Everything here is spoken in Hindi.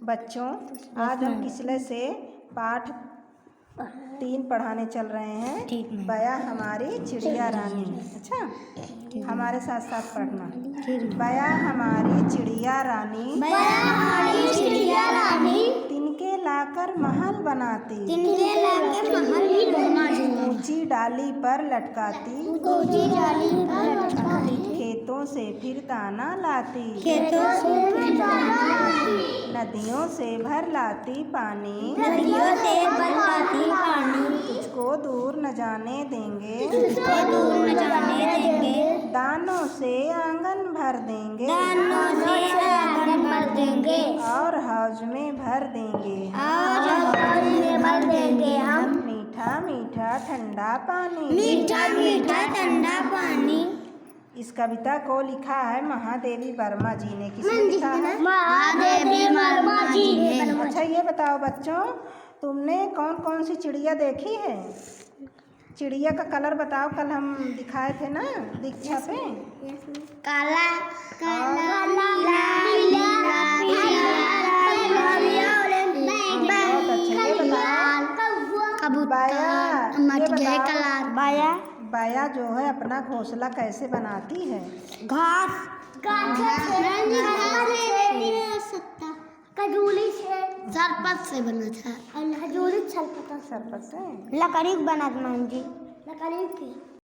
बच्चों, आज हम किसले से पाठ 3 पढ़ाने चल रहे हैं। ठीक है। बया हमारी चिड़िया रानी। अच्छा, हमारे साथ साथ पढ़ना। बया हमारी चिड़िया रानी, बया हमारी चिड़िया रानी, तिनके लाकर महल बनाती, तिनके लाकर महल बनाती, ऊंची डाली पर लटकाती, ऊंची डाली पर लटकाती, खेतों से फिर दाना लाती, खेतों से फिर दाना लाती, नदियों से भर लाती पानी, नदियों से भर लाती पानी, तुझको दूर न जाने देंगे, तुझको दूर न जाने देंगे, दानों से आंगन भर देंगे, दानों से आंगन भर देंगे, और हौज में भर देंगे, और हौज में भर देंगे हम मीठा मीठा ठंडा पानी। मीठा मीठा ठंडा पानी। इस कविता को लिखा है महादेवी वर्मा जी ने। किसने लिखा है? महादेवी वर्मा जी ने। अच्छा, ये बताओ बच्चों, तुमने कौन कौन सी चिड़िया देखी है? चिड़िया का कलर बताओ, कल हम दिखाए थे ना दीक्षा पे। काला, काला, नीला, बहुत अच्छा। ये बताओ, बाया जो है अपना घोंसला कैसे बनाती है? घास, खजूरी से, सरपत से बना था, खजूरी सरपत सरपत से। लकड़ी बनात मान जी, लकड़ी की